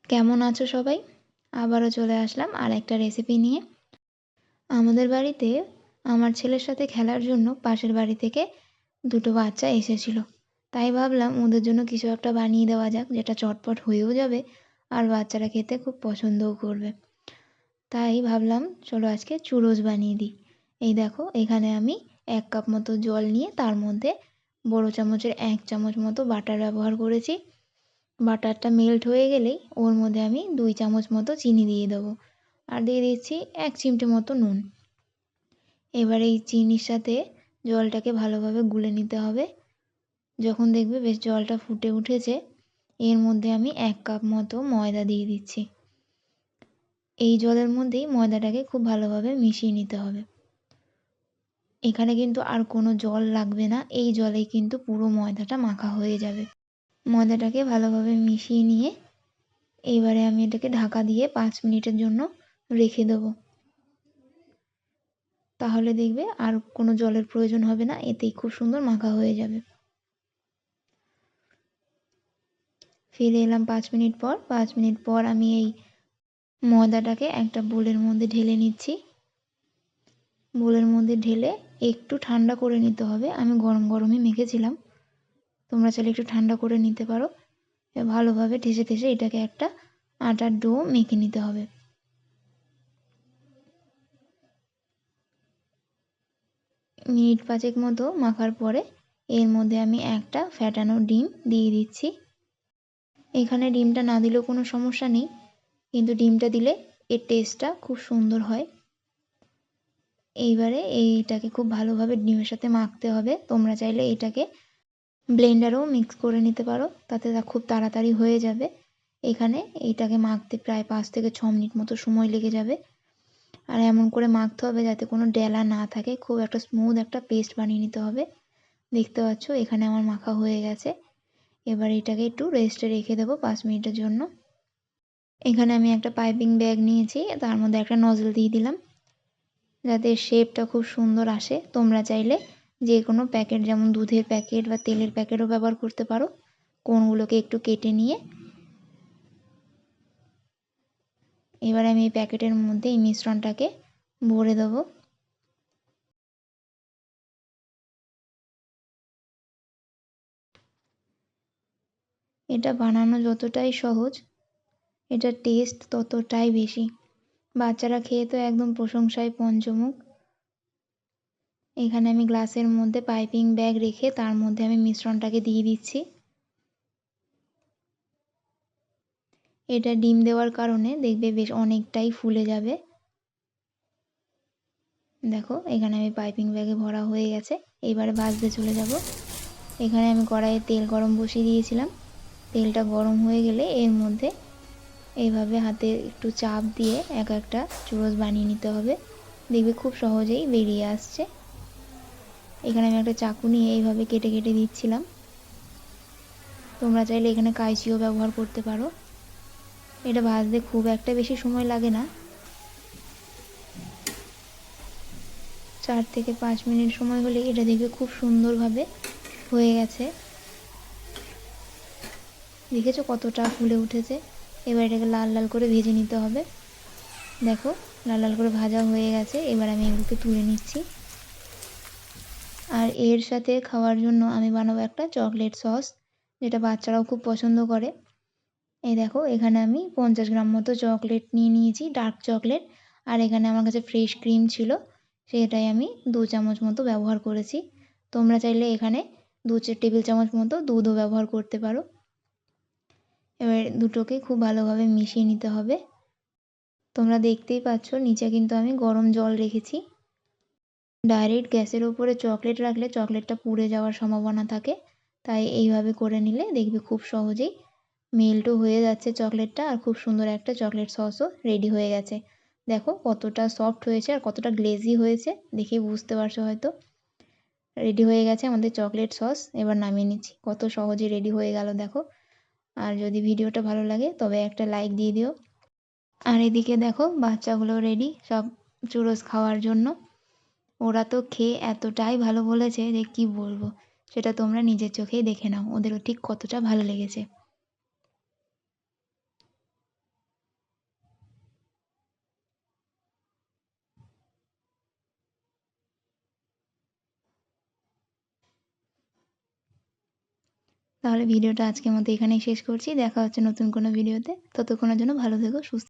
কেমন আছো সবাই? আবারও চলে আসলাম আর একটা রেসিপি নিয়ে। আমাদের বাড়িতে আমার ছেলের সাথে খেলার জন্য পাশের বাড়ি থেকে দুটো বাচ্চা এসেছিল। তাই ভাবলাম ওদের জন্য কিছু একটা বানিয়ে দেওয়া যাক, যেটা চটপট হয়েও যাবে আর বাচ্চারা খেতে খুব পছন্দও করবে। তাই ভাবলাম চলো আজকে চুরোস বানিয়ে দিই। এই দেখো, এখানে আমি 1 কাপ মতো জল নিয়ে তার মধ্যে বড় চামচের 1 চামচ মতো বাটার ব্যবহার করেছি। বাটারটা মেল্ট হয়ে গেলেই ওর মধ্যে আমি 2 চামচ মতো চিনি দিয়ে দেবো আর দিয়ে দিচ্ছি 1 চিমটে মতো নুন। এবার এই চিনির সাথে জলটাকে ভালোভাবে গুলে নিতে হবে। যখন দেখবে বেশ জলটা ফুটে উঠেছে, এর মধ্যে আমি 1 কাপ মতো ময়দা দিয়ে দিচ্ছি। এই জলের মধ্যেই ময়দাটাকে খুব ভালোভাবে মিশিয়ে নিতে হবে। এখানে কিন্তু আর কোনো জল লাগবে না, এই জলেই কিন্তু পুরো ময়দাটা মাখা হয়ে যাবে। ময়দাটাকে ভালোভাবে মিশিয়ে নিয়ে এইবারে আমি এটাকে ঢাকা দিয়ে 5 মিনিটের জন্য রেখে দেবো। তাহলে দেখবে আর কোনো জলের প্রয়োজন হবে না, এতেই খুব সুন্দর মাখা হয়ে যাবে। ফিরে এলাম 5 মিনিট পর। 5 মিনিট পর আমি এই ময়দাটাকে একটা বোলের মধ্যে ঢেলে নিচ্ছি। বোলের মধ্যে ঢেলে একটু ঠান্ডা করে নিতে হবে। আমি গরম গরমই মেখেছিলাম, তোমরা চাইলে একটু ঠান্ডা করে নিতে পারো। ভালোভাবে ঠেসে ঠেসে এটাকে একটা আটার ডো মেখে নিতে হবে। মিনিট 5 মতো মাখার পরে এর মধ্যে আমি একটা ফ্যাটানো ডিম দিয়ে দিচ্ছি। এখানে ডিমটা না দিলেও কোনো সমস্যা নেই, কিন্তু ডিমটা দিলে এর টেস্টটা খুব সুন্দর হয়। এইবারে এইটাকে খুব ভালোভাবে ডিমের সাথে মাখতে হবে। তোমরা চাইলে এটাকে ব্লেন্ডারেও মিক্স করে নিতে পারো, তাতে খুব তাড়াতাড়ি হয়ে যাবে। এখানে এইটাকে মাখতে প্রায় 5 থেকে 6 মিনিট মতো সময় লেগে যাবে। আর এমন করে মাখতে হবে যাতে কোনো ডেলা না থাকে, খুব একটা স্মুথ একটা পেস্ট বানিয়ে নিতে হবে। দেখতে পাচ্ছ এখানে আমার মাখা হয়ে গেছে। এবার এটাকে একটু রেস্টে রেখে দেবো 5 মিনিটের জন্য। এখানে আমি একটা পাইপিং ব্যাগ নিয়েছি, তার মধ্যে একটা নজল দিয়ে দিলাম যাতে শেপটা খুব সুন্দর আসে। তোমরা চাইলে যে কোনো প্যাকেট, যেমন দুধের প্যাকেট বা তেলের প্যাকেটও ব্যবহার করতে পারো। কোণগুলোকে একটু কেটে নিয়ে এবার আমি এই প্যাকেটের মধ্যে এই মিশ্রণটাকে ভরে দেবো। এটা বানানো যতটাই সহজ, এটার টেস্ট ততটাই বেশি। বাচ্চারা খেয়ে তো একদম প্রশংসায় পঞ্চমুখ। এখানে আমি গ্লাসের মধ্যে পাইপিং ব্যাগ রেখে তার মধ্যে আমি মিশ্রণটাকে দিয়ে দিচ্ছি। এটা ডিম দেওয়ার কারণে দেখবে বেশ অনেকটাই ফুলে যাবে। দেখো এখানে আমি পাইপিং ব্যাগে ভরা হয়ে গেছে। এবারে ভাজতে চলে যাব। এখানে আমি কড়াইয়ে তেল গরম বসিয়ে দিয়েছিলাম। তেলটা গরম হয়ে গেলে এর মধ্যে এইভাবে হাতে একটু চাপ দিয়ে এক একটা চুরোস বানিয়ে নিতে হবে। দেখবে খুব সহজেই বেরিয়ে আসছে। এখানে আমি একটা চাকু নিয়ে এইভাবে কেটে কেটে দিচ্ছিলাম। তোমরা চাইলে এখানে কাঁচিও ব্যবহার করতে পারো। এটা ভাজতে খুব একটা বেশি সময় লাগে না, 4 থেকে 5 মিনিট সময় হলে এটা দেখবে খুব সুন্দরভাবে হয়ে গেছে। দেখেছো কতটা ফুলে উঠেছে। এবার এটাকে লাল লাল করে ভেজে নিতে হবে। দেখো লাল লাল করে ভাজা হয়ে গেছে। এবার আমি এগুলোকে তুলে নিচ্ছি। আর এর সাথে খাওয়ার জন্য আমি বানাবো একটা চকলেট সস, যেটা বাচ্চারাও খুব পছন্দ করে। এই দেখো এখানে আমি 50 গ্রাম মতো চকলেট নিয়ে নিয়েছি, ডার্ক চকলেট। আর এখানে আমার কাছে ফ্রেশ ক্রিম ছিল, সেটাই আমি 2 চামচ মতো ব্যবহার করেছি। তোমরা চাইলে এখানে 2 টেবিল চামচ মতো দুধও ব্যবহার করতে পারো। এবার দুটোকে খুব ভালোভাবে মিশিয়ে নিতে হবে। তোমরা দেখতেই পাচ্ছ নিচে কিন্তু আমি গরম জল রেখেছি। ডাইরেক্ট গ্যাসের উপরে চকলেট রাখলে চকলেটটা পুড়ে যাওয়ার সম্ভাবনা থাকে, তাই এইভাবে করে নিলে দেখবে খুব সহজেই মেল্টও হয়ে যাচ্ছে চকলেটটা, আর খুব সুন্দর একটা চকলেট সসও রেডি হয়ে গেছে। দেখো কতটা সফট হয়েছে আর কতটা গ্লেজি হয়েছে, দেখেই বুঝতে পারছো হয়তো। রেডি হয়ে গেছে আমাদের চকলেট সস। এবার নামিয়ে নিচ্ছি। কত সহজে রেডি হয়ে গেল দেখো। আর যদি ভিডিওটা ভালো লাগে তবে একটা লাইক দিয়ে দিও। আর এদিকে দেখো বাচ্চাগুলো রেডি সব চুরোস খাওয়ার জন্য। ওরা তো খেয়ে এতটাই ভালো বলেছে যে কি বলবো, সেটা তোমরা নিজের চোখেই দেখে নাও ওদেরও ঠিক কতটা ভালো লেগেছে। তাহলে ভিডিওটা আজকের মতো এখানেই শেষ করছি। দেখা হচ্ছে নতুন কোনো ভিডিওতে। ততক্ষণের জন্য ভালো থেকো, সুস্থ